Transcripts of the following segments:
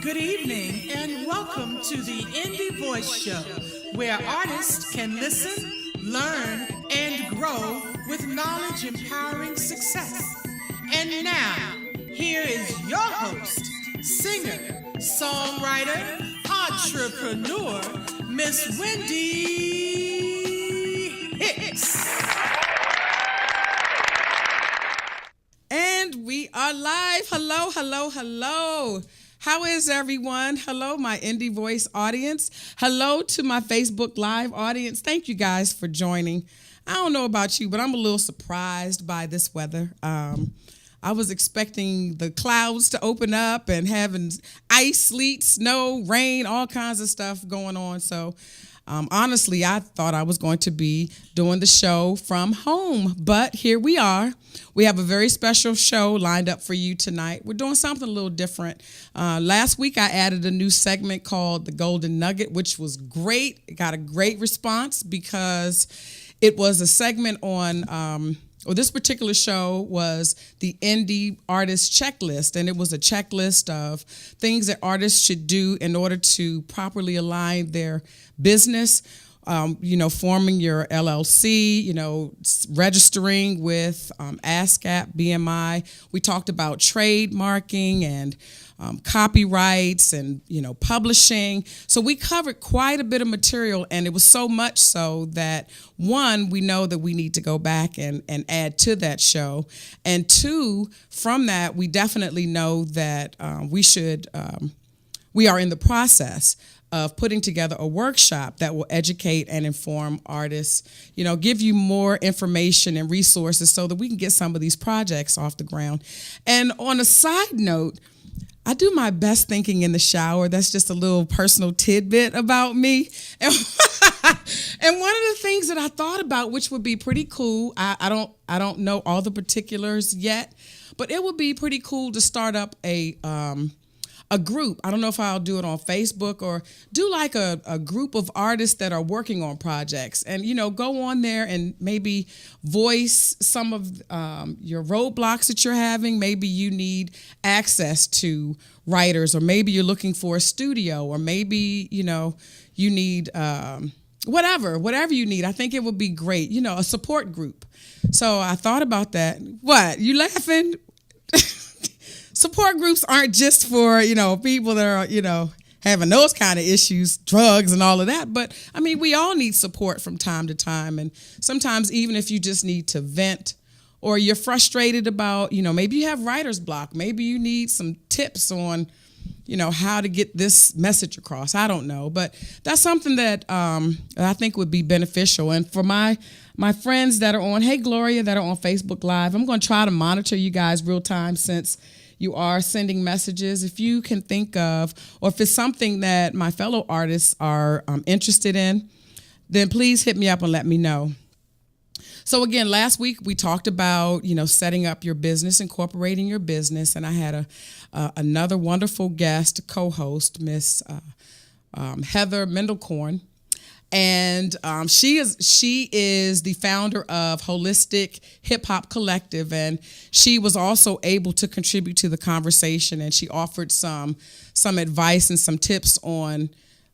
Good evening and welcome to the Indie Voice Show, where artists can listen, learn, and grow with knowledge empowering success. And now, here is your host, singer, songwriter, entrepreneur, Miss Wendy Hicks. And we are live. Hello, hello, hello. How is everyone? Hello, my Indie Voice audience. Hello to my Facebook Live audience. Thank you guys for joining. I don't know about you, but I'm a little surprised by this weather. I was expecting the clouds to open up and having ice, sleet, snow, rain, all kinds of stuff going on. So honestly, I thought I was going to be doing the show from home, but here we are. We have a very special show lined up for you tonight. We're doing something a little different. Last week, I added a new segment called The Golden Nugget, which was great. It got a great response because it was a segment on, this particular show was the Indie Artist Checklist, and it was a checklist of things that artists should do in order to properly align their business. Forming your LLC, registering with ASCAP, BMI. We talked about trademarking and copyrights and, publishing. So we covered quite a bit of material, and it was so much so that, one, we know that we need to go back and add to that show. And two, from that, we definitely know that we are in the process of putting together a workshop that will educate and inform artists, give you more information and resources so that we can get some of these projects off the ground. And on a side note, I do my best thinking in the shower. That's just a little personal tidbit about me. And one of the things that I thought about, which would be pretty cool, I don't know all the particulars yet, but it would be pretty cool to start up a group. I don't know if I'll do it on Facebook or do like a group of artists that are working on projects and, go on there and maybe voice some of your roadblocks that you're having. Maybe you need access to writers, or maybe you're looking for a studio, or maybe, you need whatever you need. I think it would be great, a support group. So I thought about that. What? You laughing? Support groups aren't just for, people that are, having those kind of issues, drugs and all of that. But, we all need support from time to time. And sometimes even if you just need to vent, or you're frustrated about, maybe you have writer's block. Maybe you need some tips on, how to get this message across. I don't know. But that's something that I think would be beneficial. And for my friends that are on, hey, Gloria, that are on Facebook Live, I'm going to try to monitor you guys real time since you are sending messages. If you can think of, or if it's something that my fellow artists are interested in, then please hit me up and let me know. So again, last week we talked about, setting up your business, incorporating your business. And I had another wonderful guest co-host, Miss Heather Mendelkorn. And she is the founder of Holistic Hip Hop Collective, and she was also able to contribute to the conversation. And she offered some advice and some tips on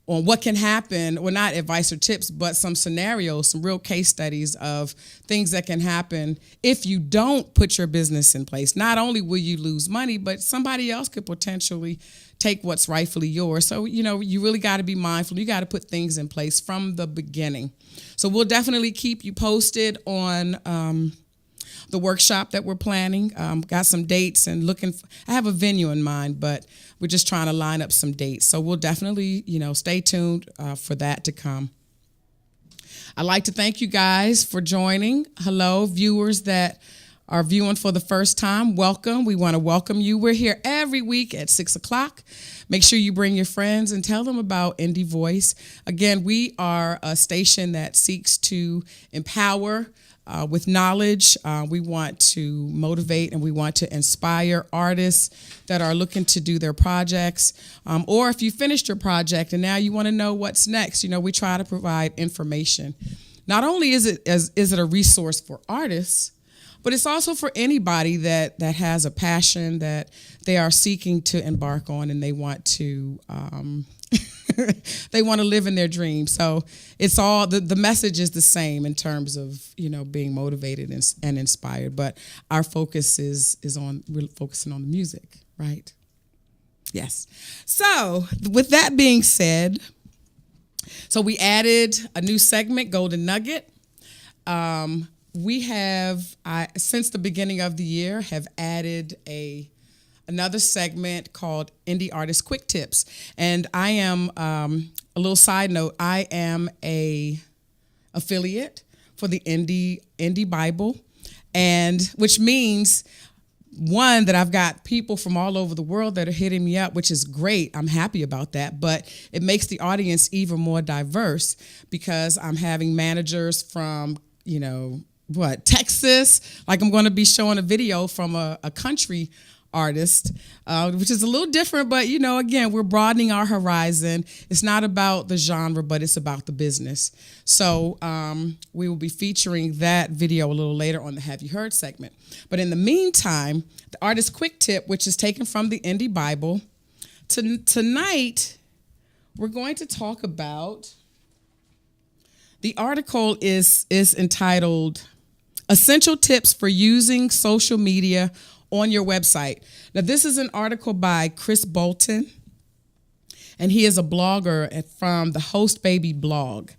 what can happen, well, not advice or tips, but some scenarios, some real case studies of things that can happen if you don't put your business in place. Not only will you lose money, but somebody else could potentially take what's rightfully yours. So, you really got to be mindful. You got to put things in place from the beginning. So we'll definitely keep you posted on the workshop that we're planning. Got some dates and I have a venue in mind, but we're just trying to line up some dates. So we'll definitely, stay tuned for that to come. I'd like to thank you guys for joining. Hello, viewers that are viewing for the first time. Welcome. We want to welcome you. We're here every week at 6 o'clock. Make sure you bring your friends and tell them about Indie Voice. Again, we are a station that seeks to empower with knowledge. We want to motivate and we want to inspire artists that are looking to do their projects. Or if you finished your project and now you want to know what's next, we try to provide information. Not only is it a resource for artists, but it's also for anybody that has a passion that they are seeking to embark on, and they want to they want to live in their dream. So it's all the message is the same in terms of being motivated and inspired, but our focus is on we're focusing on the music, right? Yes. So with that being said, so we added a new segment, Golden Nugget. We have, since the beginning of the year, have added another segment called Indie Artist Quick Tips. And I am, a little side note, I am a affiliate for the Indie Bible, and which means, one, that I've got people from all over the world that are hitting me up, which is great. I'm happy about that. But it makes the audience even more diverse because I'm having managers from, Texas. Like I'm going to be showing a video from a country artist, which is a little different. But, again, we're broadening our horizon. It's not about the genre, but it's about the business. So we will be featuring that video a little later on the Have You Heard segment. But in the meantime, the Artist Quick Tip, which is taken from the Indie Bible, tonight we're going to talk about, the article is entitled Essential Tips for Using Social Media on Your Website. Now, this is an article by Chris Bolton, and he is a blogger from the Host Baby blog.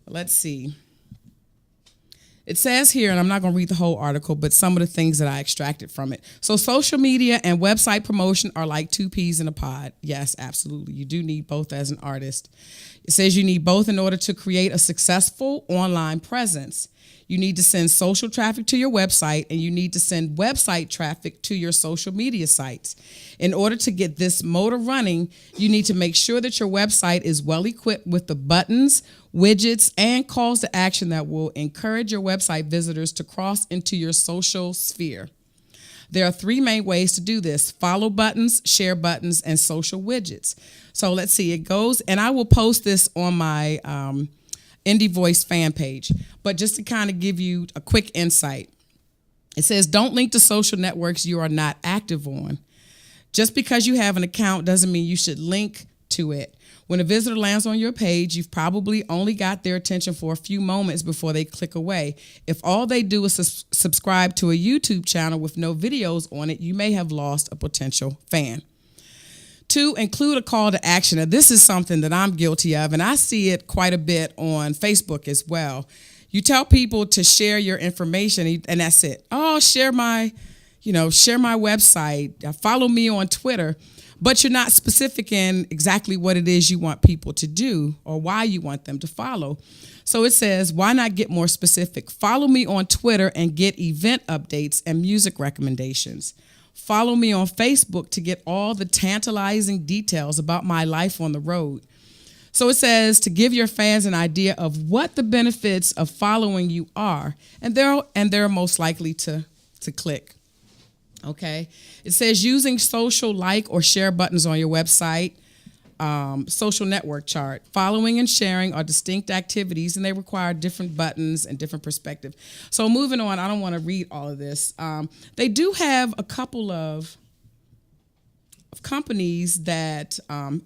Let's see. It says here, and I'm not going to read the whole article, but some of the things that I extracted from it. So social media and website promotion are like two peas in a pod. Yes, absolutely. You do need both as an artist. It says you need both in order to create a successful online presence. You need to send social traffic to your website, and you need to send website traffic to your social media sites. In order to get this motor running, you need to make sure that your website is well equipped with the buttons, widgets, and calls to action that will encourage your website visitors to cross into your social sphere. There are three main ways to do this: follow buttons, share buttons, and social widgets. So let's see, it goes, and I will post this on my Indie Voice fan page. But just to kind of give you a quick insight, it says don't link to social networks you are not active on. Just because you have an account doesn't mean you should link to it. When a visitor lands on your page, you've probably only got their attention for a few moments before they click away. If all they do is subscribe to a YouTube channel with no videos on it, you may have lost a potential fan. 2, include a call to action. Now, this is something that I'm guilty of, and I see it quite a bit on Facebook as well. You tell people to share your information, and that's it. Oh, share my website, follow me on Twitter, but you're not specific in exactly what it is you want people to do or why you want them to follow. So it says, why not get more specific? Follow me on Twitter and get event updates and music recommendations. Follow me on Facebook to get all the tantalizing details about my life on the road. So it says to give your fans an idea of what the benefits of following you are, and they're most likely to click. Okay. It says using social like or share buttons on your website. Social network chart. Following and sharing are distinct activities, and they require different buttons and different perspective. So moving on, I don't want to read all of this. They do have a couple of companies that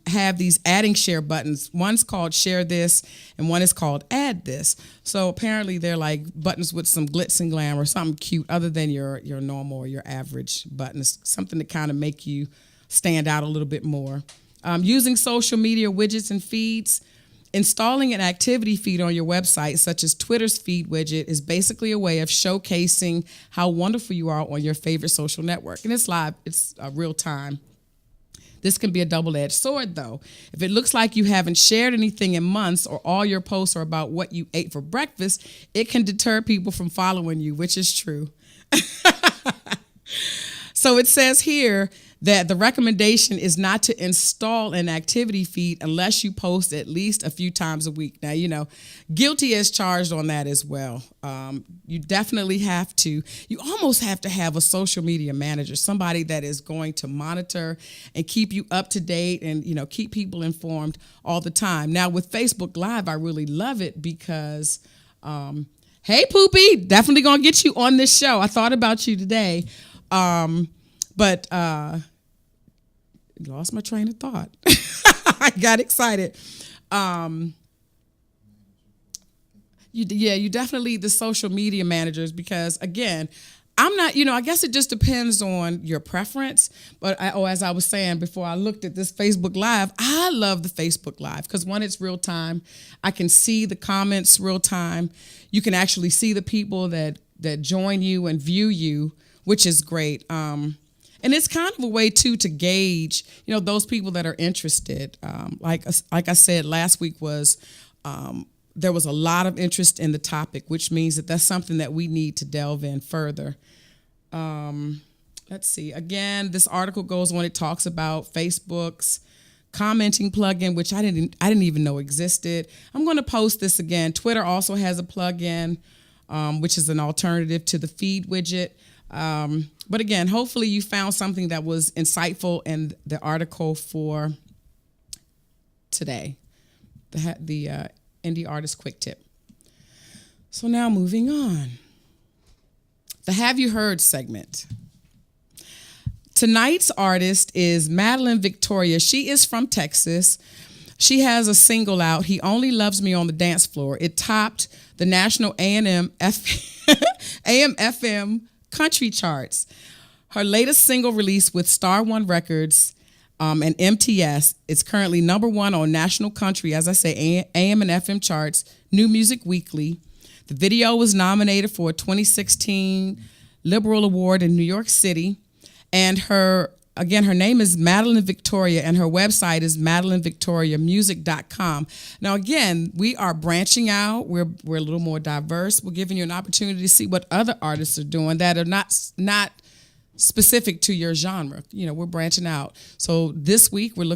have these adding share buttons. One's called Share This, and one is called Add This. So apparently they're like buttons with some glitz and glam or something cute other than your normal or your average buttons, something to kind of make you stand out a little bit more. Using social media widgets and feeds. Installing an activity feed on your website, such as Twitter's feed widget, is basically a way of showcasing how wonderful you are on your favorite social network. And it's live, it's real time. This can be a double-edged sword, though. If it looks like you haven't shared anything in months, or all your posts are about what you ate for breakfast, it can deter people from following you, which is true. So it says here that the recommendation is not to install an activity feed unless you post at least a few times a week. Now, guilty as charged on that as well. You definitely you almost have to have a social media manager, somebody that is going to monitor and keep you up to date and, keep people informed all the time. Now, with Facebook Live, I really love it because Hey, Poopy, definitely gonna get you on this show. I thought about you today, but lost my train of thought. I got excited. You definitely the social media managers because again, I'm not, I guess it just depends on your preference. But as I was saying before I looked at this Facebook Live, I love the Facebook Live because one, it's real time. I can see the comments real time. You can actually see the people that join you and view you, which is great. And it's kind of a way too to gauge, those people that are interested. Like I said, last week was there was a lot of interest in the topic, which means that that's something that we need to delve in further. Let's see. Again, this article goes on. It talks about Facebook's commenting plugin, which I didn't even know existed. I'm going to post this again. Twitter also has a plugin, which is an alternative to the feed widget. But again, hopefully you found something that was insightful in the article for today. The Indie Artist Quick Tip. So now moving on. The Have You Heard segment. Tonight's artist is Madeline Victoria. She is from Texas. She has a single out, He Only Loves Me on the Dance Floor. It topped the national AM/FM country charts. Her latest single released with Star One Records and MTS. It's currently number one on national country, as I say, AM and FM charts, New Music Weekly. The video was nominated for a 2016 Liberal Award in New York City. And her name is Madeline Victoria, and her website is madelinevictoriamusic.com. Now, again, we are branching out. We're a little more diverse. We're giving you an opportunity to see what other artists are doing that are not specific to your genre. We're branching out. So this week we're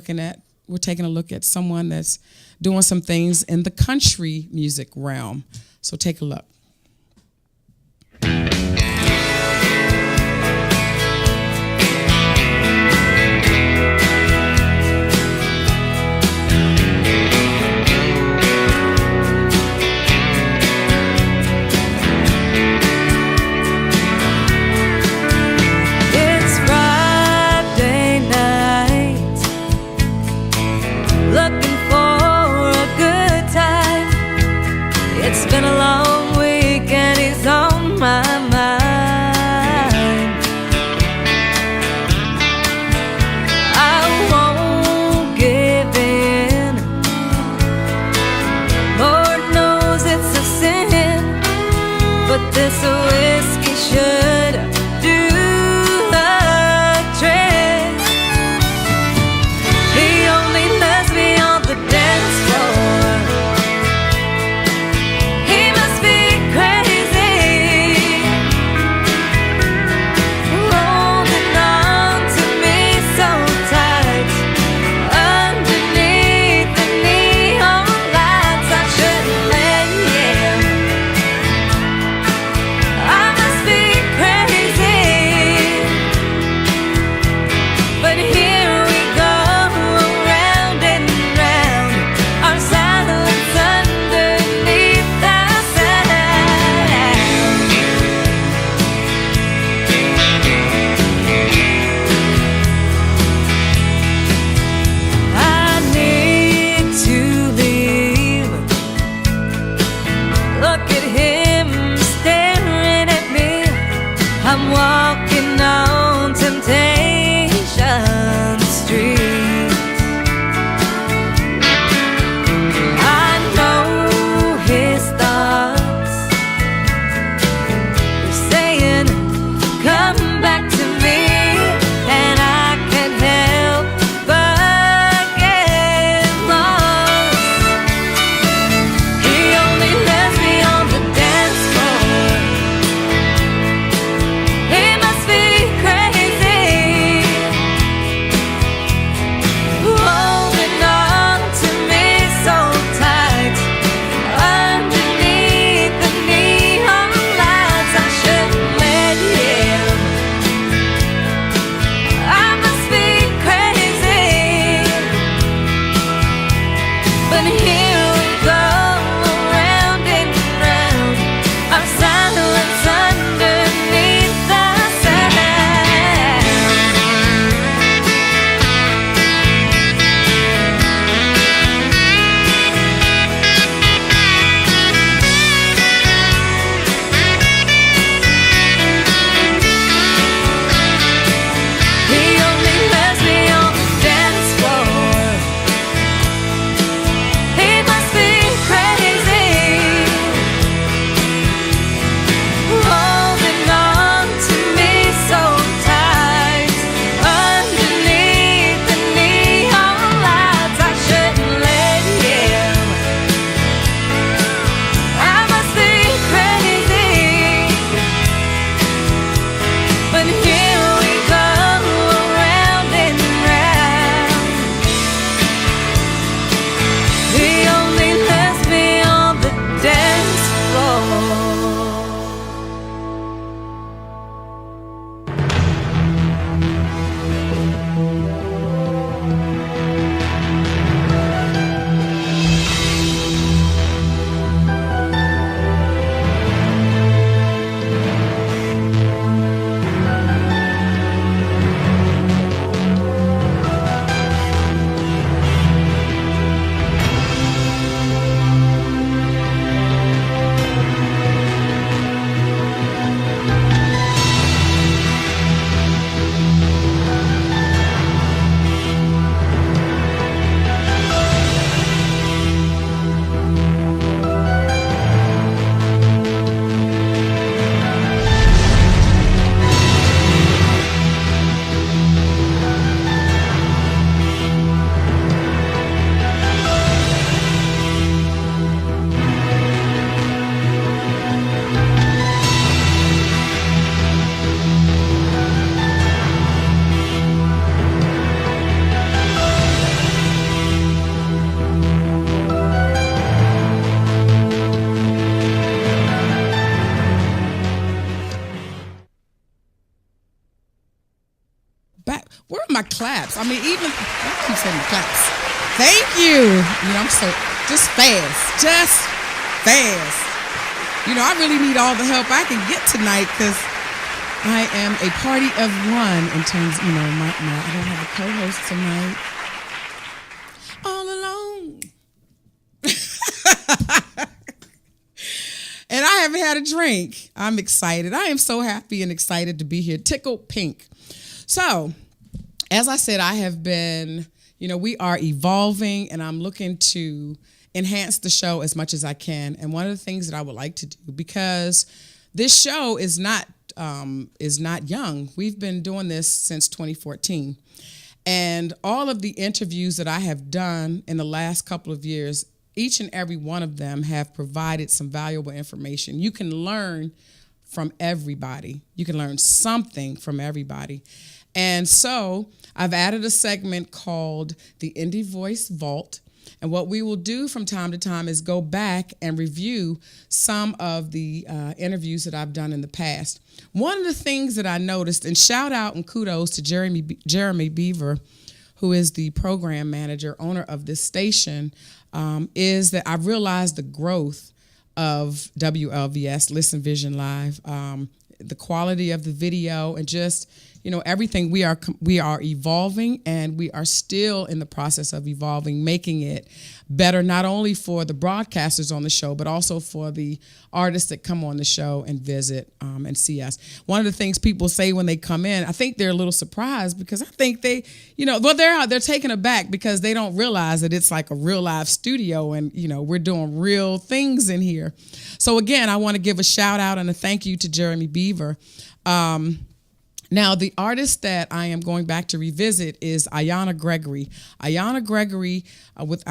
taking a look at someone that's doing some things in the country music realm. So take a look. Looking for a good time. It's been a long week. back. Where are my claps? I mean, even I keep saying my claps. Thank you. You know, I'm so just fast. You know, I really need all the help I can get tonight because I am a party of one in terms, you know, I don't have a co-host tonight. All alone. And I haven't had a drink. I'm excited. I am so happy and excited to be here. Tickled pink. So, as I said, I have been, you know, we are evolving and I'm looking to enhance the show as much as I can. And one of the things that I would like to do, because this show is not young. We've been doing this since 2014. And all of the interviews that I have done in the last couple of years, each and every one of them have provided some valuable information. You can learn from everybody. You can learn something from everybody. And so I've added a segment called the Indie Voice Vault. And what we will do from time to time is go back and review some of the interviews that I've done in the past. One of the things that I noticed, and shout out and kudos to Jeremy Beaver, who is the program manager, owner of this station, is that I realized the growth of WLVS, Listen Vision Live, the quality of the video, and just, you know, everything. We are evolving, and we are still in the process of evolving, making it better, not only for the broadcasters on the show, but also for the artists that come on the show and visit and see us. One of the things people say when they come in, I think they're a little surprised because I think they, you know, well, they're taken aback because they don't realize that it's like a real live studio and, you know, we're doing real things in here. So again, I want to give a shout out and a thank you to Jeremy Beaver. Now, the artist that I am going back to revisit is Ayanna Gregory. Ayanna Gregory,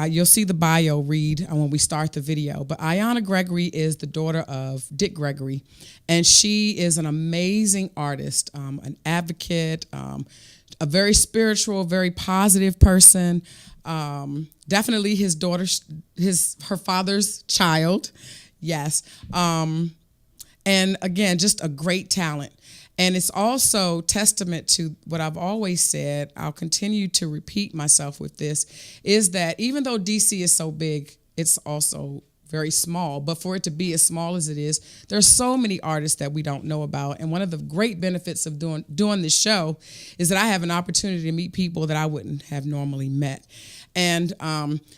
you'll see the bio read when we start the video, but Ayanna Gregory is the daughter of Dick Gregory, and she is an amazing artist, an advocate, a very spiritual, very positive person, definitely her father's child, yes, and again, just a great talent. And it's also testament to what I've always said, I'll continue to repeat myself with this, is that even though DC is so big, it's also very small. But for it to be as small as it is, there's so many artists that we don't know about. And one of the great benefits of doing this show is that I have an opportunity to meet people that I wouldn't have normally met. And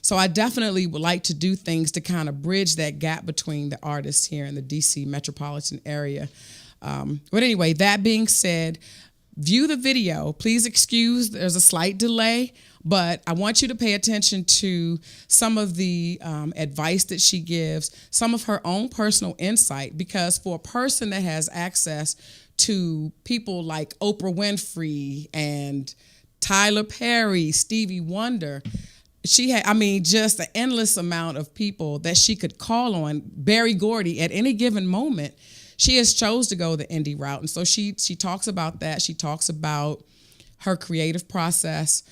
so I definitely would like to do things to kind of bridge that gap between the artists here in the DC metropolitan area. But anyway, that being said, view the video. Please excuse, there's a slight delay, but I want you to pay attention to some of the advice that she gives, some of her own personal insight, because for a person that has access to people like Oprah Winfrey and Tyler Perry, Stevie Wonder, she had, just an endless amount of people that she could call on, Berry Gordy, at any given moment. She has chose to go the indie route. And so she talks about that. She talks about her creative process,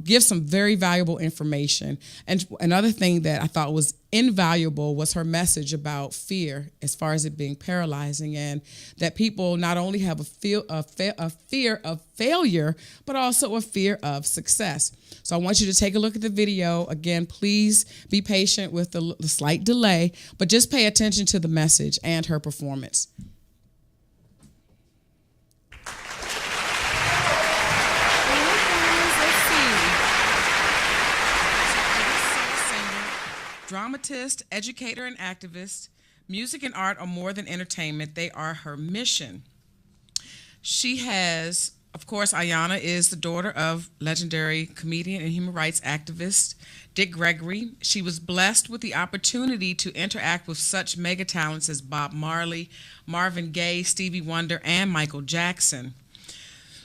gives some very valuable information. And another thing that I thought was invaluable was her message about fear, as far as it being paralyzing, and that people not only have a fear of failure, but also a fear of success. So I want you to take a look at the video. Again, please be patient with the slight delay, but just pay attention to the message and her performance. Dramatist, educator, and activist, music and art are more than entertainment. They are her mission. She has, of course, Ayanna is the daughter of legendary comedian and human rights activist Dick Gregory. She was blessed with the opportunity to interact with such mega talents as Bob Marley, Marvin Gaye, Stevie Wonder, and Michael Jackson.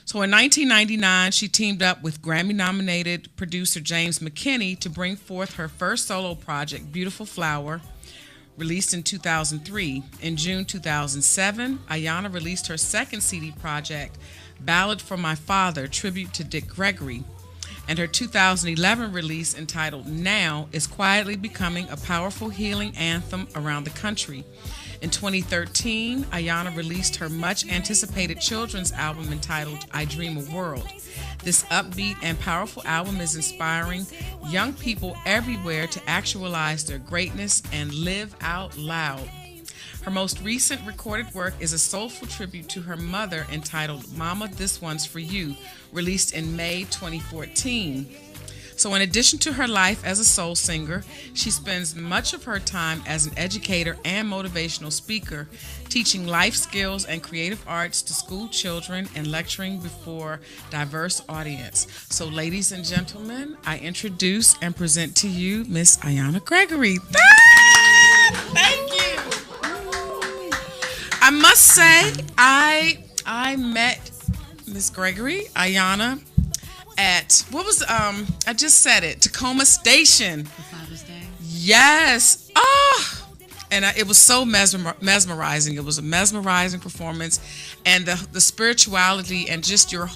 So in 1999, she teamed up with Grammy-nominated producer James McKinney to bring forth her first solo project, Beautiful Flower, released in 2003. In June 2007, Ayanna released her second CD project, Ballad for My Father, tribute to Dick Gregory. And her 2011 release, entitled Now, is quietly becoming a powerful healing anthem around the country. In 2013, Ayanna released her much-anticipated children's album entitled I Dream a World. This upbeat and powerful album is inspiring young people everywhere to actualize their greatness and live out loud. Her most recent recorded work is a soulful tribute to her mother entitled Mama, This One's For You, released in May 2014. So in addition to her life as a soul singer, she spends much of her time as an educator and motivational speaker, teaching life skills and creative arts to school children and lecturing before diverse audience. So ladies and gentlemen, I introduce and present to you Miss Ayanna Gregory. Thank you. I must say, I met Miss Gregory, Ayanna, at, I just said it, Tacoma Station. For Father's Day? Yes. Oh, and it was so mesmerizing. It was a mesmerizing performance, and the spirituality and just your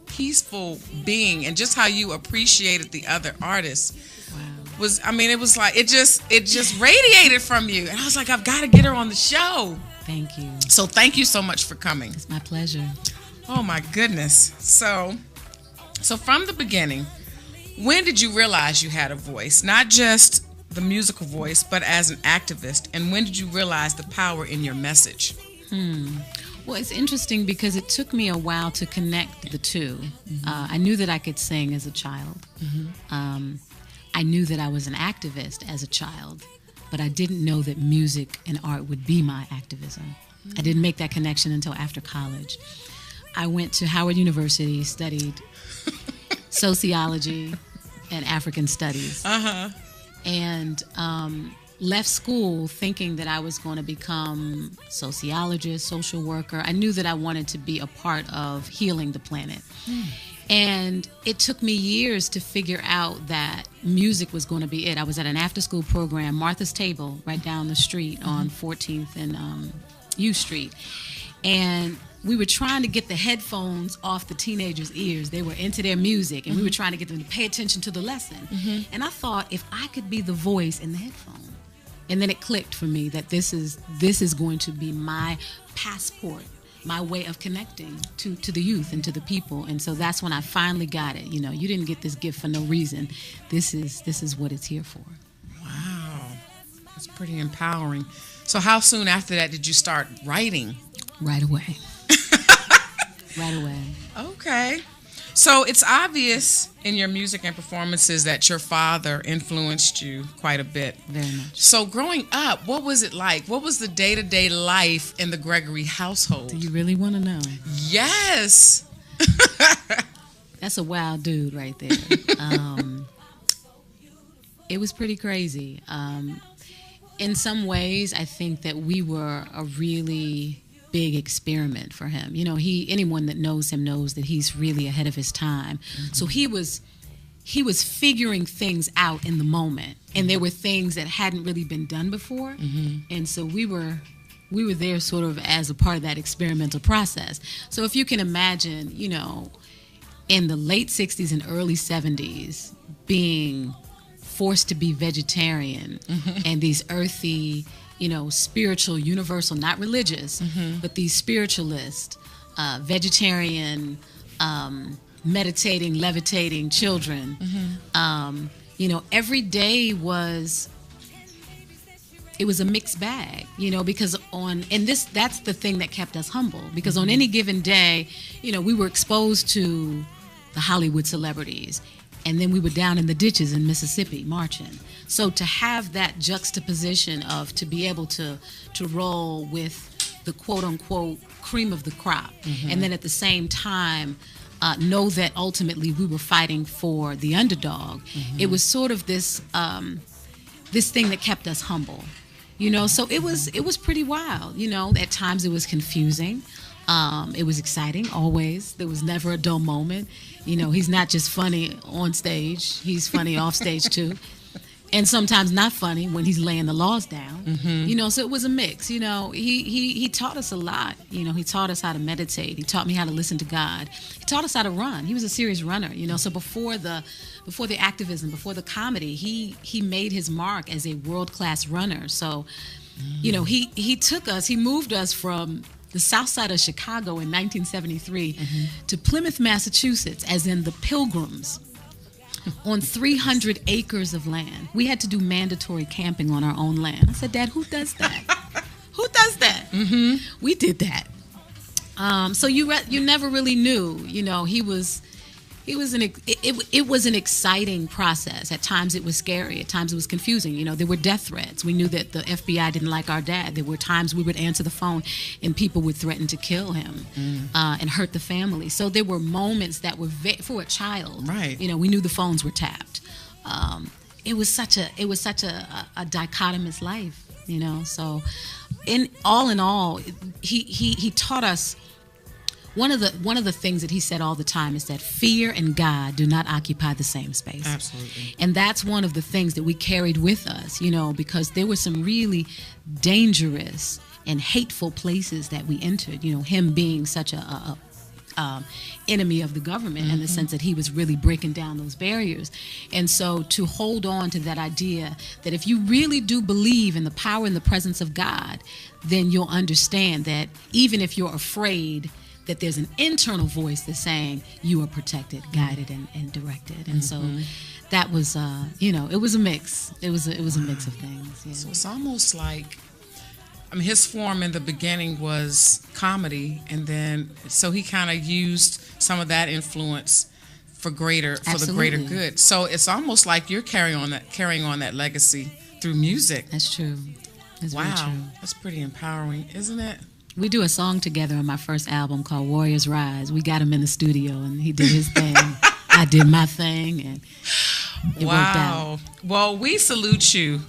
peaceful being and just how you appreciated the other artists. Wow. It was like it just radiated from you, and I was like, I've got to get her on the show. Thank you. So thank you so much for coming. It's my pleasure. Oh my goodness. So from the beginning, when did you realize you had a voice? Not just the musical voice, but as an activist. And when did you realize the power in your message? Well, it's interesting because it took me a while to connect the two. I knew that I could sing as a child. I knew that I was an activist as a child, but I didn't know that music and art would be my activism. I didn't make that connection until after college. I went to Howard University, studied sociology and African studies, and left school thinking that I was going to become sociologist, social worker. I knew that I wanted to be a part of healing the planet. And it took me years to figure out that music was going to be it. I was at an after-school program, Martha's Table, right down the street on 14th and U Street. And we were trying to get the headphones off the teenagers' ears. They were into their music, and we were trying to get them to pay attention to the lesson. And I thought, if I could be the voice in the headphone, and then it clicked for me that this is going to be my passport, my way of connecting to the youth and to the people. And so that's when I finally got it. You know, you didn't get this gift for no reason. This is what it's here for. Wow. That's pretty empowering. So how soon after that did you start writing? Right away. Right away. Okay. So it's obvious in your music and performances that your father influenced you quite a bit. Very much. So growing up, what was it like? What was the day-to-day life in the Gregory household? Do you really want to know? Yes. That's a wild dude right there. It was pretty crazy. In some ways, I think that we were a really big experiment for him. You know, anyone that knows him knows that he's really ahead of his time. So he was figuring things out in the moment, and there were things that hadn't really been done before. And so we were there sort of as a part of that experimental process. So if you can imagine, you know, in the late 60s and early 70s, being forced to be vegetarian and these earthy, you know, spiritual, universal, not religious, but these spiritualist, vegetarian, meditating, levitating children. You know, every day was a mixed bag, you know, because that's the thing that kept us humble, because on any given day, you know, we were exposed to the Hollywood celebrities, and then we were down in the ditches in Mississippi marching. So to have that juxtaposition of to be able to roll with the quote-unquote cream of the crop, and then at the same time know that ultimately we were fighting for the underdog, it was sort of this thing that kept us humble. You know, so it was pretty wild. You know, at times it was confusing. It was exciting, always. There was never a dull moment. You know, he's not just funny on stage, he's funny off stage too. And sometimes not funny when he's laying the laws down. You know, so it was a mix. You know, he taught us a lot. You know, he taught us how to meditate. He taught me how to listen to God. He taught us how to run. He was a serious runner, you know. So before the activism, before the comedy, he made his mark as a world-class runner. So You know, he took us, he moved us from the south side of Chicago in 1973 to Plymouth, Massachusetts, as in the Pilgrims, on 300 acres of land. We had to do mandatory camping on our own land. I said, Dad, who does that? Who does that? We did that. So you never really knew. You know, it was an exciting process. At times it was scary. At times it was confusing. You know, there were death threats. We knew that the FBI didn't like our dad. There were times we would answer the phone and people would threaten to kill him and hurt the family. So there were moments that were for a child. Right. You know, we knew the phones were tapped. It was such a dichotomous life. You know, so in all, he taught us. One of the things that he said all the time is that fear and God do not occupy the same space. Absolutely. And that's one of the things that we carried with us, you know, because there were some really dangerous and hateful places that we entered. You know, him being such a enemy of the government in the sense that he was really breaking down those barriers. And so to hold on to that idea that if you really do believe in the power and the presence of God, then you'll understand that even if you're afraid, that there's an internal voice that's saying you are protected, guided, and directed. And so that was, you know, it was a mix. It was a mix of things. Yeah. So it's almost like, I mean, his form in the beginning was comedy, and then so he kind of used some of that influence for the greater good. So it's almost like you're carrying on that legacy through music. That's true. That's very true. That's pretty empowering, isn't it? We do a song together on my first album called Warriors Rise. We got him in the studio and he did his thing. I did my thing, and it worked out. Well, we salute you,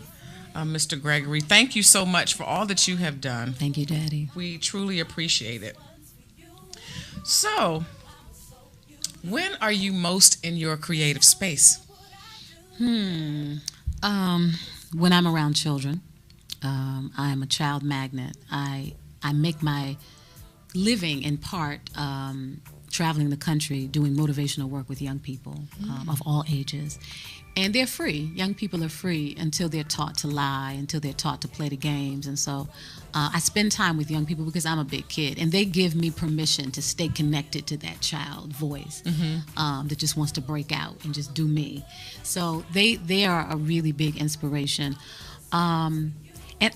Mr. Gregory. Thank you so much for all that you have done. Thank you, Daddy. We truly appreciate it. So, when are you most in your creative space? When I'm around children. I'm a child magnet. I make my living in part traveling the country doing motivational work with young people of all ages. And they're free. Young people are free until they're taught to lie, until they're taught to play the games. And so I spend time with young people because I'm a big kid. And they give me permission to stay connected to that child voice that just wants to break out and just do me. So they are a really big inspiration. And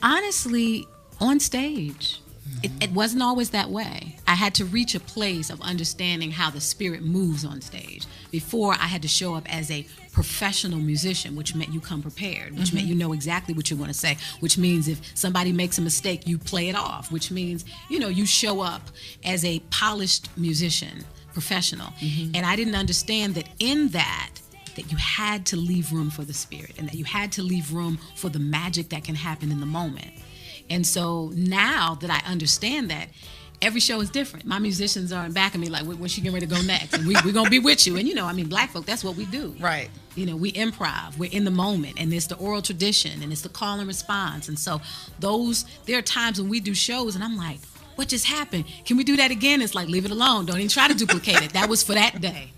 honestly, on stage, it wasn't always that way. I had to reach a place of understanding how the spirit moves on stage. Before, I had to show up as a professional musician, which meant you come prepared, which meant you know exactly what you want to say, which means if somebody makes a mistake, you play it off, which means, you know, you show up as a polished musician, professional. And I didn't understand that in that you had to leave room for the spirit and that you had to leave room for the magic that can happen in the moment. And so now that I understand that, every show is different. My musicians are in back of me like, when's she getting ready to go next? And we're going to be with you. And, you know, I mean, black folk, that's what we do. Right. You know, we improv. We're in the moment. And it's the oral tradition. And it's the call and response. And so there are times when we do shows and I'm like, what just happened? Can we do that again? It's like, leave it alone. Don't even try to duplicate it. That was for that day.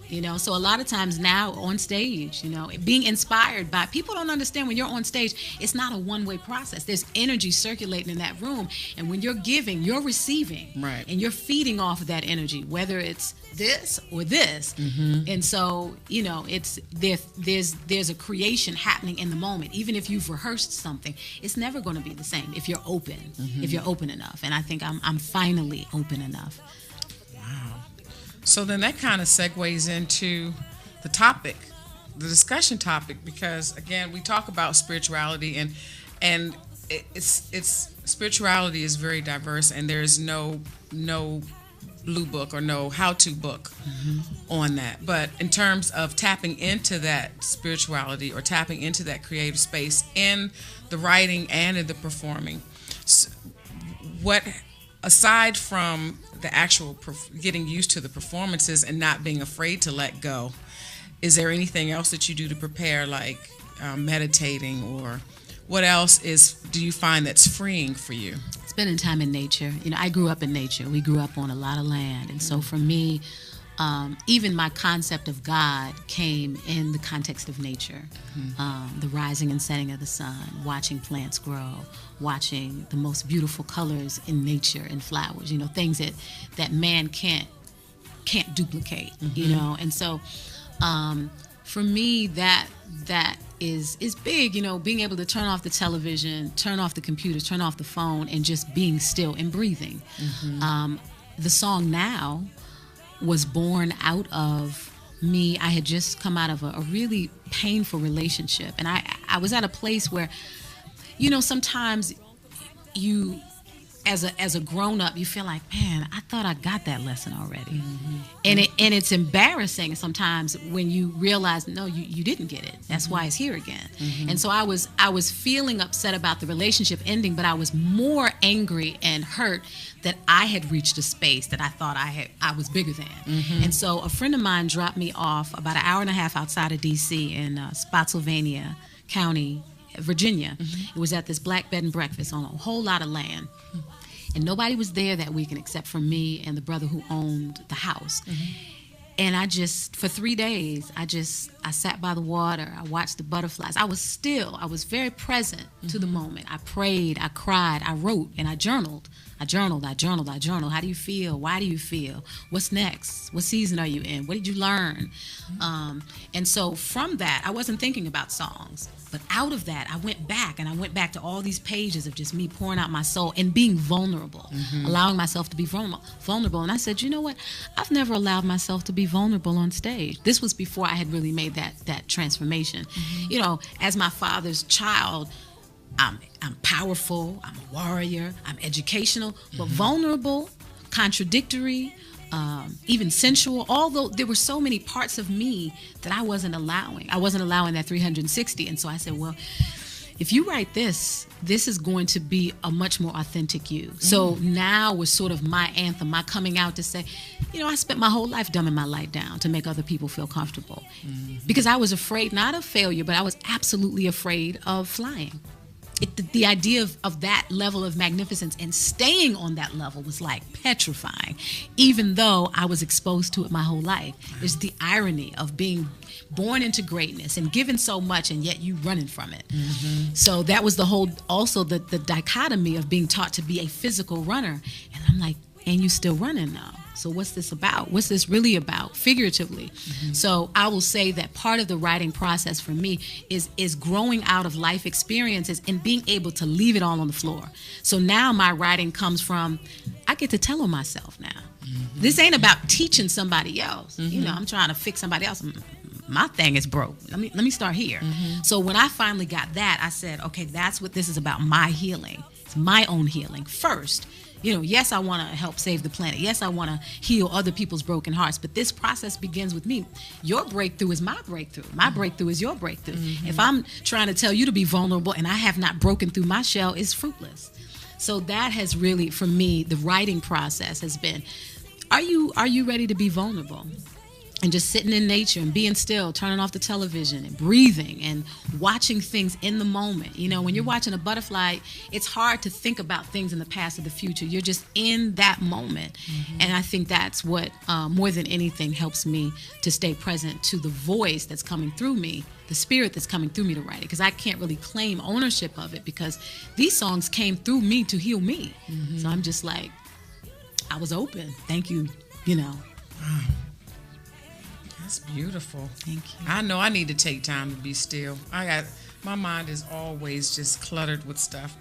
You know, so a lot of times now on stage, you know, being inspired by, people don't understand when you're on stage, it's not a one-way process. There's energy circulating in that room. And when you're giving, you're receiving. Right. And you're feeding off of that energy, whether it's this or this. And so, you know, there's a creation happening in the moment. Even if you've rehearsed something, it's never going to be the same if you're open, if you're open enough. And I think I'm finally open enough. So then that kind of segues into the topic, the discussion topic, because again, we talk about spirituality and it's spirituality is very diverse, and there's no blue book or no how-to book on that. But in terms of tapping into that spirituality or tapping into that creative space in the writing and in the performing, what aside from the actual getting used to the performances and not being afraid to let go, is there anything else that you do to prepare, like meditating, or what else do you find that's freeing for you? Spending time in nature. You know, I grew up in nature. We grew up on a lot of land. And so for me, even my concept of God came in the context of nature. The rising and setting of the sun, watching plants grow, watching the most beautiful colors in nature and flowers, things that man can't duplicate, and so for me that is big, being able to turn off the television, turn off the computer, turn off the phone, and just being still and breathing. The song Now was born out of me. I had just come out of a really painful relationship, and I was at a place where, sometimes you, as a grown-up, you feel like, man, I thought I got that lesson already. And it's embarrassing sometimes when you realize, no, you didn't get it. That's why it's here again. And so I was feeling upset about the relationship ending, but I was more angry and hurt that I had reached a space that I thought I was bigger than. And so a friend of mine dropped me off about an hour and a half outside of D.C. in Spotsylvania County, Virginia. It was at this black bed and breakfast on a whole lot of land. And nobody was there that weekend except for me and the brother who owned the house. And for 3 days, I sat by the water. I watched the butterflies. I was very present to the moment. I prayed, I cried, I wrote, and I journaled. I journaled. How do you feel? Why do you feel? What's next? What season are you in? What did you learn? And so from that, I wasn't thinking about songs. But out of that, I went back to all these pages of just me pouring out my soul and being vulnerable, allowing myself to be vulnerable. And I said, you know what? I've never allowed myself to be vulnerable on stage. This was before I had really made that transformation. As my father's child, I'm powerful, I'm a warrior, I'm educational, but vulnerable, contradictory, even sensual, although there were so many parts of me that I wasn't allowing that 360. And so I said, well, if you write this is going to be a much more authentic you. So now was sort of my anthem, my coming out to say, I spent my whole life dumbing my light down to make other people feel comfortable. Because I was afraid, not of failure, but I was absolutely afraid of flying. The idea of that level of magnificence and staying on that level was like petrifying, even though I was exposed to it my whole life. There's the irony of being born into greatness and given so much, and yet you running from it. So that was also the dichotomy of being taught to be a physical runner. And I'm like, and you still running now. So what's this about? What's this really about, figuratively? So I will say that part of the writing process for me is growing out of life experiences and being able to leave it all on the floor. So now my writing comes from, I get to tell on myself now. This ain't about teaching somebody else. I'm trying to fix somebody else. My thing is broke. Let me start here. So when I finally got that, I said, okay, that's what this is about, my healing. It's my own healing first. Yes, I want to help save the planet. Yes, I want to heal other people's broken hearts. But this process begins with me. Your breakthrough is my breakthrough. My breakthrough is your breakthrough. If I'm trying to tell you to be vulnerable and I have not broken through my shell, it's fruitless. So that has really, for me, the writing process has been, are you ready to be vulnerable? And just sitting in nature and being still, turning off the television and breathing and watching things in the moment. When you're watching a butterfly, it's hard to think about things in the past or the future. You're just in that moment. And I think that's what, more than anything, helps me to stay present to the voice that's coming through me, the spirit that's coming through me to write it. Because I can't really claim ownership of it because these songs came through me to heal me. So I'm just like, I was open. Thank you, Wow. That's beautiful. Thank you. I know I need to take time to be still. My mind is always just cluttered with stuff.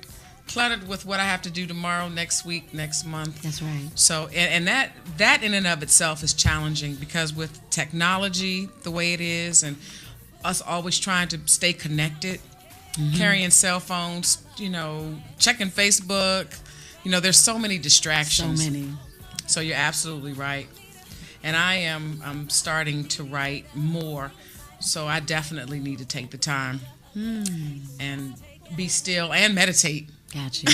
Cluttered with what I have to do tomorrow, next week, next month. That's right. So, and that in and of itself is challenging because with technology the way it is and us always trying to stay connected, carrying cell phones, checking Facebook, there's so many distractions. So many. So you're absolutely right. And I'm starting to write more, so I definitely need to take the time and be still and meditate. Gotcha.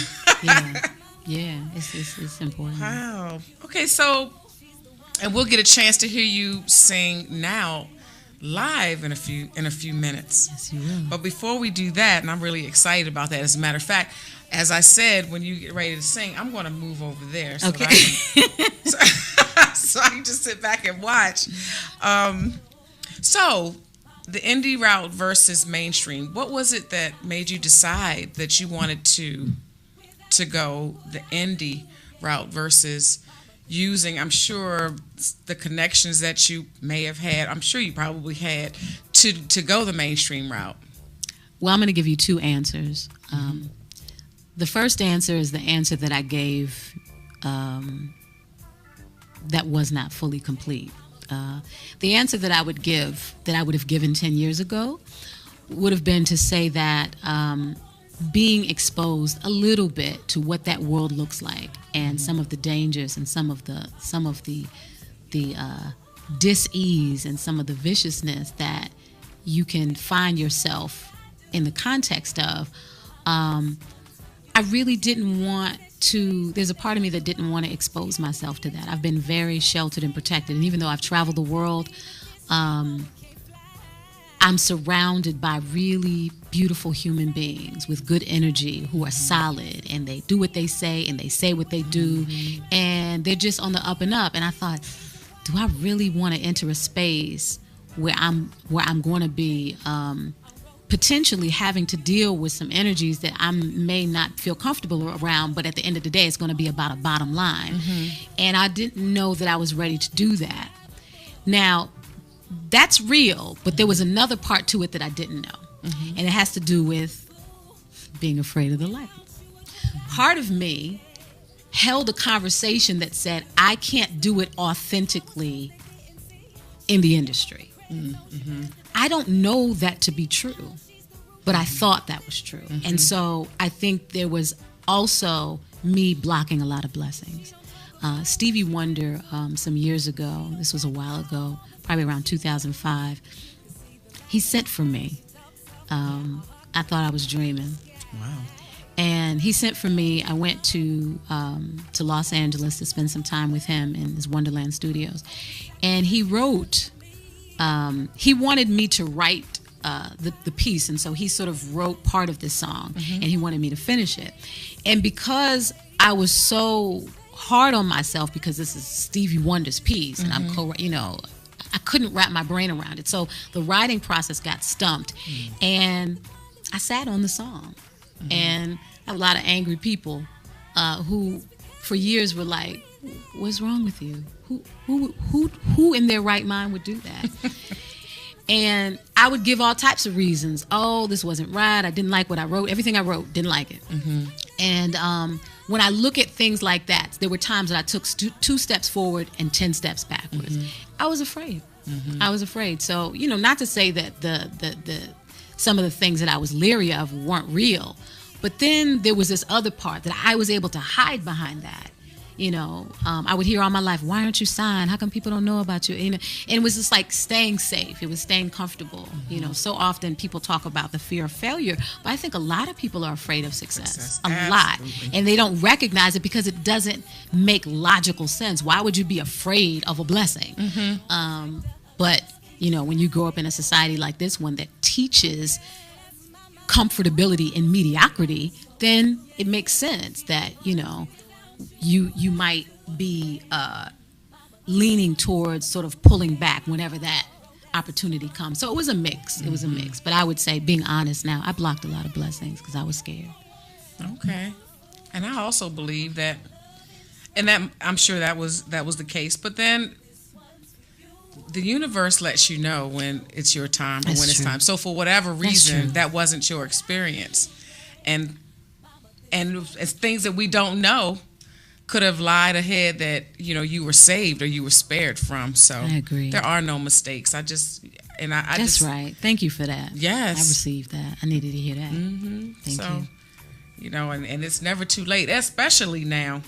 Yeah, it's important. Wow. Okay, so, and we'll get a chance to hear you sing now live in a few minutes. Yes, you will. But before we do that, and I'm really excited about that. As a matter of fact, as I said, when you get ready to sing, I'm going to move over there so okay. that I can. so I can just sit back and watch. So, the indie route versus mainstream. What was it that made you decide that you wanted to go the indie route versus using, I'm sure, the connections that you may have had, I'm sure you probably had, to go the mainstream route? Well, I'm going to give you two answers. The first answer is the answer that I gave that was not fully complete. The answer that I would give, that I would have given 10 years ago, would have been to say that being exposed a little bit to what that world looks like and some of the dangers and some of the dis-ease and some of the viciousness that you can find yourself in the context of, I really didn't want to, there's a part of me that didn't want to expose myself to that. I've been very sheltered and protected, and even though I've traveled the world, I'm surrounded by really beautiful human beings with good energy who are solid, and they do what they say and they say what they do, and they're just on the up and up. And I thought, do I really want to enter a space where I'm going to be potentially having to deal with some energies that I may not feel comfortable around, but at the end of the day, it's going to be about a bottom line. And I didn't know that I was ready to do that. Now, that's real, but there was another part to it that I didn't know. And it has to do with being afraid of the lights. Part of me held a conversation that said, I can't do it authentically in the industry. I don't know that to be true, but I thought that was true. And so I think there was also me blocking a lot of blessings. Stevie Wonder, some years ago, this was a while ago, probably around 2005, he sent for me. I thought I was dreaming. Wow. And he sent for me. I went to Los Angeles to spend some time with him in his Wonderland Studios. And he wrote, he wanted me to write the piece. And so he sort of wrote part of this song, and he wanted me to finish it. And because I was so hard on myself, because this is Stevie Wonder's piece, and I'm I couldn't wrap my brain around it. So the writing process got stumped, and I sat on the song. And I have a lot of angry people who for years were like, what's wrong with you? Who in their right mind would do that? And I would give all types of reasons. Oh, this wasn't right. I didn't like what I wrote. Everything I wrote, didn't like it. And when I look at things like that, there were times that I took 2 steps forward and 10 steps backwards. I was afraid. I was afraid. So, not to say that the some of the things that I was leery of weren't real, but then there was this other part that I was able to hide behind that. I would hear all my life, why aren't you signed? How come people don't know about you? And it was just like staying safe. It was staying comfortable. So often people talk about the fear of failure, but I think a lot of people are afraid of success. A lot. And they don't recognize it because it doesn't make logical sense. Why would you be afraid of a blessing? But, when you grow up in a society like this one that teaches comfortability in mediocrity, then it makes sense that, you might be leaning towards sort of pulling back whenever that opportunity comes. So it was a mix. It was a mix. But I would say, being honest now, I blocked a lot of blessings because I was scared. Okay. And I also believe that, and that I'm sure that was the case. But then the universe lets you know when it's your time or when it's time. So for whatever reason, that wasn't your experience. And it's things that we don't know could have lied ahead that, you were saved or you were spared from. So I agree. There are no mistakes. That's right. Thank you for that. Yes. I received that. I needed to hear that. Thank you. And it's never too late, especially now,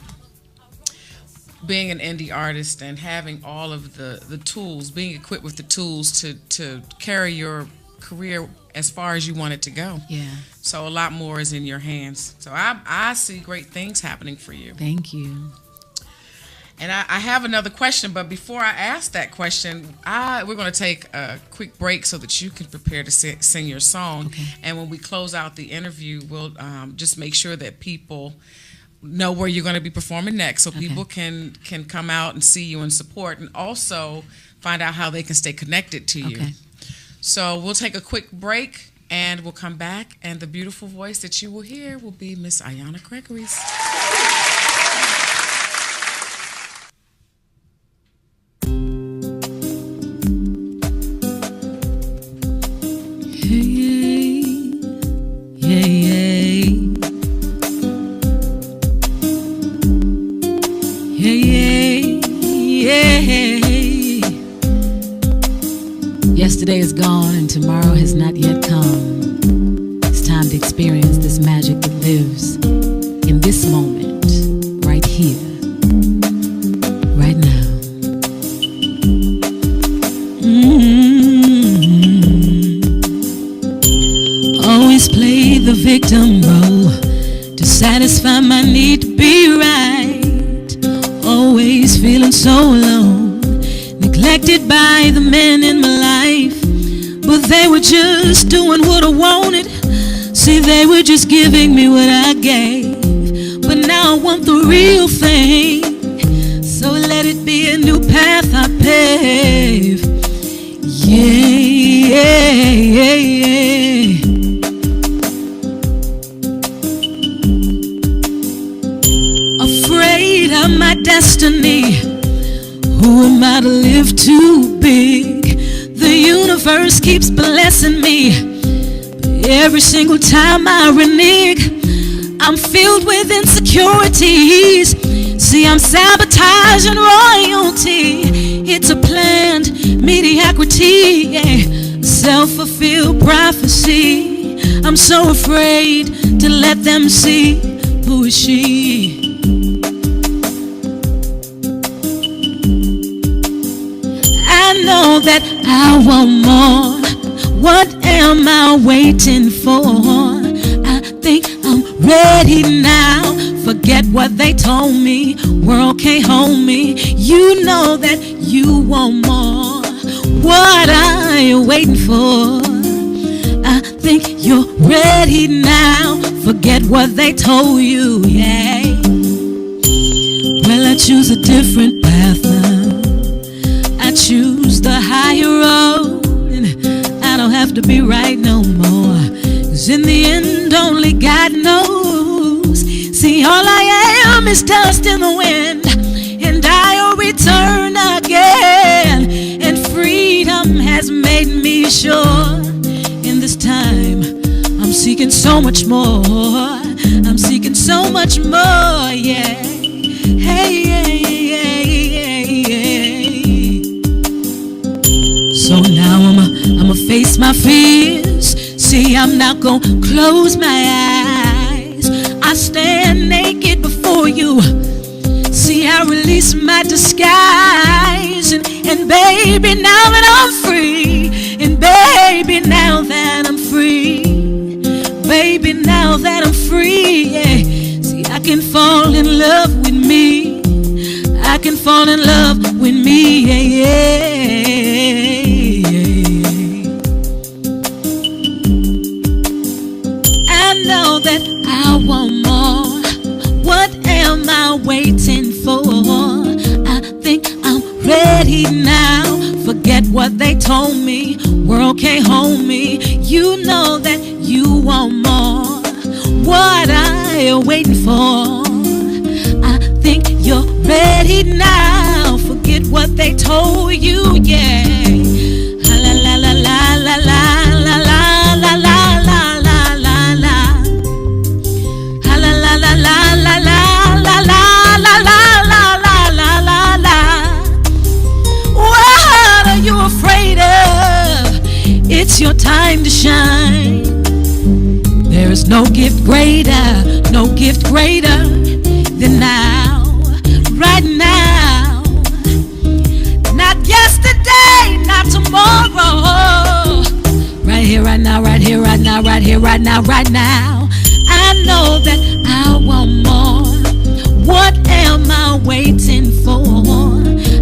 being an indie artist and having all of the tools, being equipped with the tools to carry your career as far as you want it to go. Yeah. So a lot more is in your hands. So I see great things happening for you. Thank you. And I have another question, but before I ask that question, we're going to take a quick break so that you can prepare to sing your song. Okay. And when we close out the interview, we'll just make sure that people know where you're going to be performing next, so people can come out and see you and support, and also find out how they can stay connected to you. Okay. So we'll take a quick break, and we'll come back, and the beautiful voice that you will hear will be Miss Ayanna Gregory's. Yesterday is gone and tomorrow has not yet come. It's time to experience this magic that lives in this moment, right here, right now. Always play the victim role to satisfy my need to be right. Always feeling so alone, neglected by the men in my life, but they were just doing what I wanted. See, they were just giving me what I gave, but now I want the real thing. So let it be a new path I pave. Afraid of my destiny. Who am I to live too big? The universe keeps blessing me, but every single time I renege, I'm filled with insecurities. See, I'm sabotaging royalty. It's a planned mediocrity, yeah. Self-fulfilled prophecy. I'm so afraid to let them see. Who is she? I know that I want more. What am I waiting for? I think I'm ready now. Forget what they told me. World can't hold me. You know that you want more. What are you waiting for? I think you're ready now. Forget what they told you, yeah. Well, I choose a different path now. I choose the higher road, and I don't have to be right no more. 'Cause in the end, only God knows. See, all I am is dust in the wind, and I'll return again. And freedom has made me sure. In this time, I'm seeking so much more. I'm seeking so much more, yeah. Hey, yeah, yeah, yeah, yeah. So now I'ma face my fears. See, I'm not gonna close my eyes. I stand naked before you. See, I release my disguise. And baby, now that I'm free. And baby, now that I'm free. Baby, now that I'm free, yeah. See, I can fall in love with me. I can fall in love with me, yeah, yeah. I know that I want more. What am I waiting for? I think I'm ready now. Forget what they told me. World can't hold me. You know that you want more. What are you waiting for? I think you're ready now. Forget what they told you, yeah. La la la la la la la la la la la la la la. La la la la la la la la la la la la la la. What are you afraid of? It's your time to shine. There is no gift greater than now, right now. Not yesterday, not tomorrow. Right here, right now, right here, right now, right here, right now, right now. I know that I want more. What am I waiting for?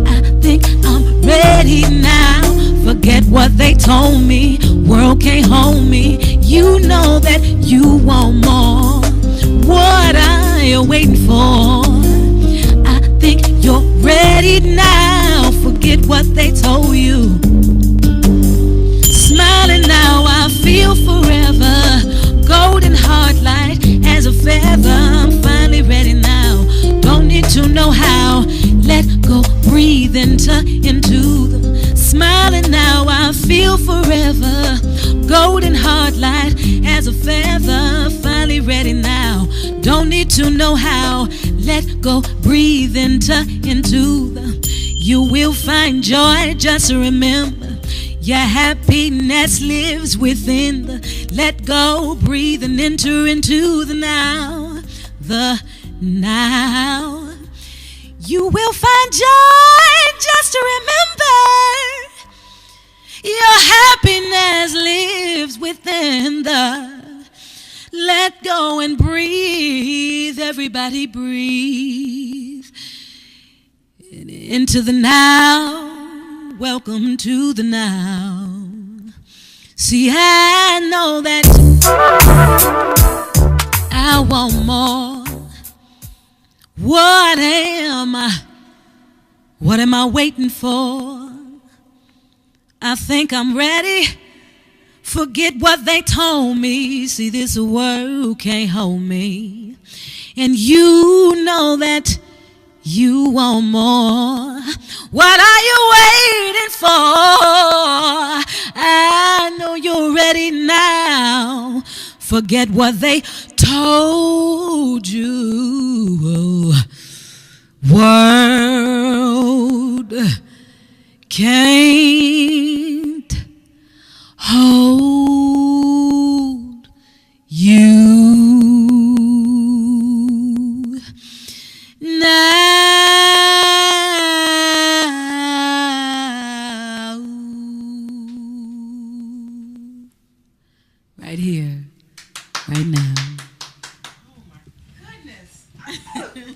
I think I'm ready now. Forget what they told me. World can't hold me. You know that you want more. What I you waiting for? I think you're ready now. Forget what they told you. Smiling now, I feel forever. Golden heart light as a feather. I'm finally ready now. Don't need to know how. Let go, breathe into the smiling now, I feel forever. Golden heart light as a feather. Finally ready now. Don't need to know how. Let go, breathe into the. You will find joy, just remember. Your happiness lives within the. Let go, breathe and enter into the now. The now. You will find joy, just remember. Your happiness lives within the. Let go and breathe. Everybody breathe. Into the now. Welcome to the now. See, I know that I want more. What am I waiting for? I think I'm ready. Forget what they told me. See, this world can't hold me. And you know that you want more. What are you waiting for? I know you're ready now. Forget what they told you. World can't hold you now. Right here, right now.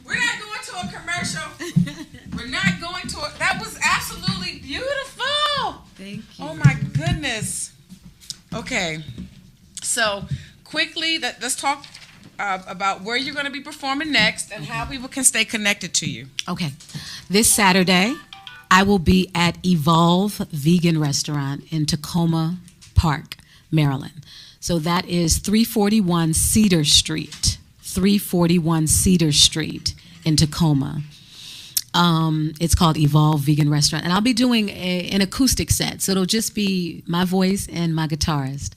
We're not going to a commercial. We're not going to that was absolutely beautiful. Thank you. Oh my goodness. Okay. So quickly, let's talk about where you're going to be performing next and how people can stay connected to you. Okay. This Saturday, I will be at Evolve Vegan Restaurant in Tacoma Park, Maryland. So that is 341 Cedar Street. 341 Cedar Street in Tacoma. It's called Evolve Vegan Restaurant. And I'll be doing an acoustic set. So it'll just be my voice and my guitarist.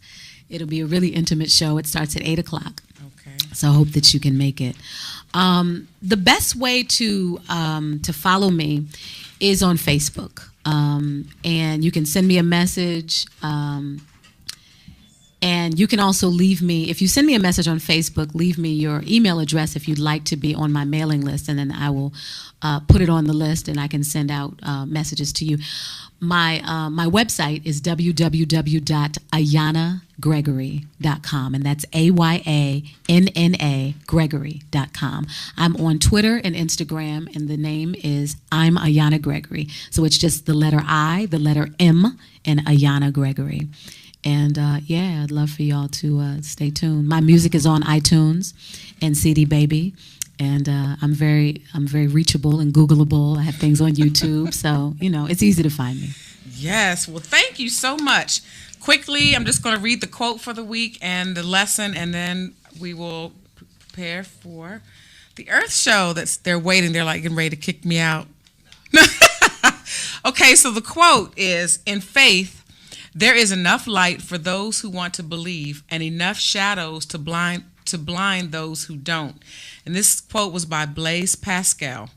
It'll be a really intimate show. It starts at 8 o'clock. Okay. So I hope that you can make it. The best way to follow me is on Facebook. And you can send me a message. And you can also leave me, if you send me a message on Facebook, leave me your email address if you'd like to be on my mailing list, and then I will put it on the list and I can send out messages to you. My website is www.ayannagregory.com, and that's AYANNA Gregory.com. I'm on Twitter and Instagram, and the name is I'm Ayanna Gregory. So it's just the letter I, the letter M, and Ayanna Gregory. And yeah, I'd love for y'all to stay tuned. My music is on iTunes and CD Baby, and I'm very reachable and Googleable. I have things on YouTube, so it's easy to find me. Yes. Well, thank you so much. Quickly, I'm just going to read the quote for the week and the lesson, and then we will prepare for the Earth Show. They're waiting. They're like getting ready to kick me out. Okay, so the quote is, in faith, there is enough light for those who want to believe and enough shadows to blind those who don't. And this quote was by Blaise Pascal.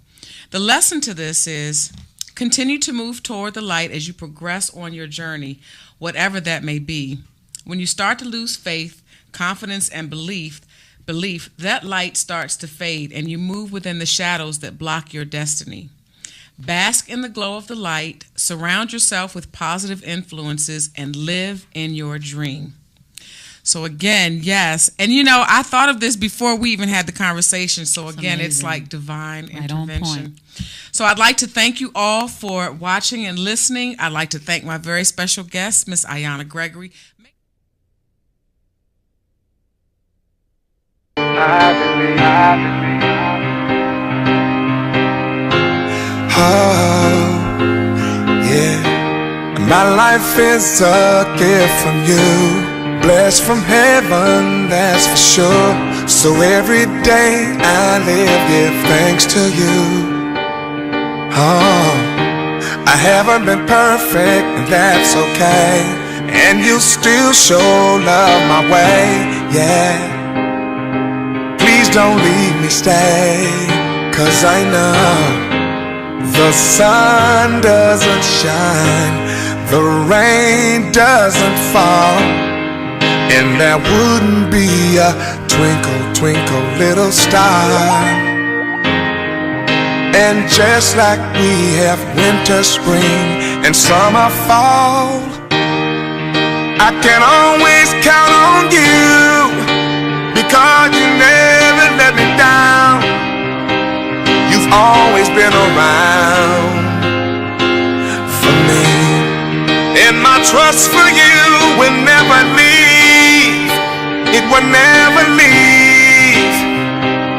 The lesson to this is, continue to move toward the light as you progress on your journey, whatever that may be. When you start to lose faith, confidence, and belief, that light starts to fade and you move within the shadows that block your destiny. Bask in the glow of the light, surround yourself with positive influences, and live in your dream. So again, yes. And I thought of this before we even had the conversation. So again, it's like divine intervention. So I'd like to thank you all for watching and listening. I'd like to thank my very special guest, Miss Ayanna Gregory. I believe. Oh, yeah. My life is a gift from you, blessed from heaven, that's for sure. So every day I live, give thanks to you. Oh, I haven't been perfect, and that's okay. And you still show love my way, yeah. Please don't leave me, stay, 'cause I know the sun doesn't shine, the rain doesn't fall, and there wouldn't be a twinkle, twinkle little star. And just like we have winter, spring, and summer, fall, I can always count on you, because you never let me down. You've always been around for me, and my trust for you will never leave. It will never leave,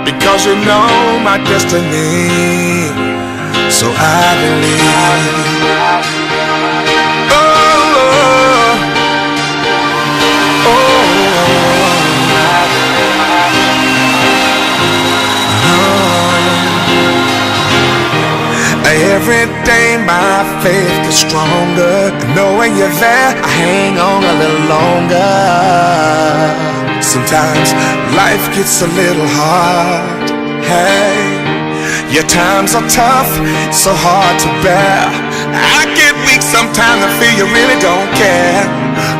because you know my destiny. So I believe. Every day my faith gets stronger, knowing you're there, I hang on a little longer. Sometimes life gets a little hard, hey. Your times are tough, so hard to bear. I get weak sometimes, I feel you really don't care.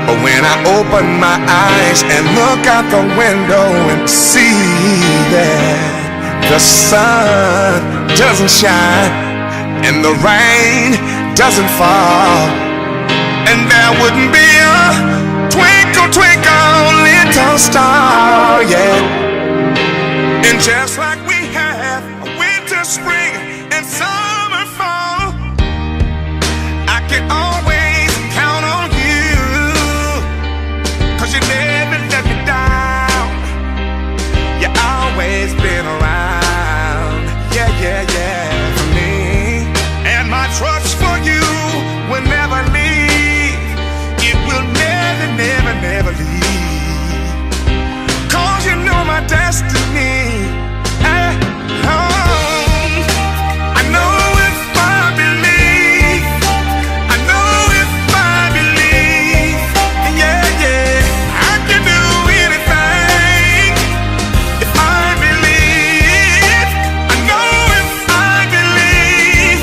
But when I open my eyes and look out the window and see that the sun doesn't shine and the rain doesn't fall, and there wouldn't be a twinkle, twinkle little star, yeah. And just like we have a winter, spring, and summer, fall, I can always count on you, 'cause you never let me down. You always been around, yeah, yeah, yeah. My trust for you will never leave. It will never, never, never leave. 'Cause you know my destiny. I know if I believe, I know if I believe, yeah, yeah, I can do anything if I believe. I know if I believe,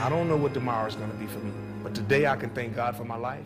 I don't know what tomorrow is going to be for me, but today I can thank God for my life.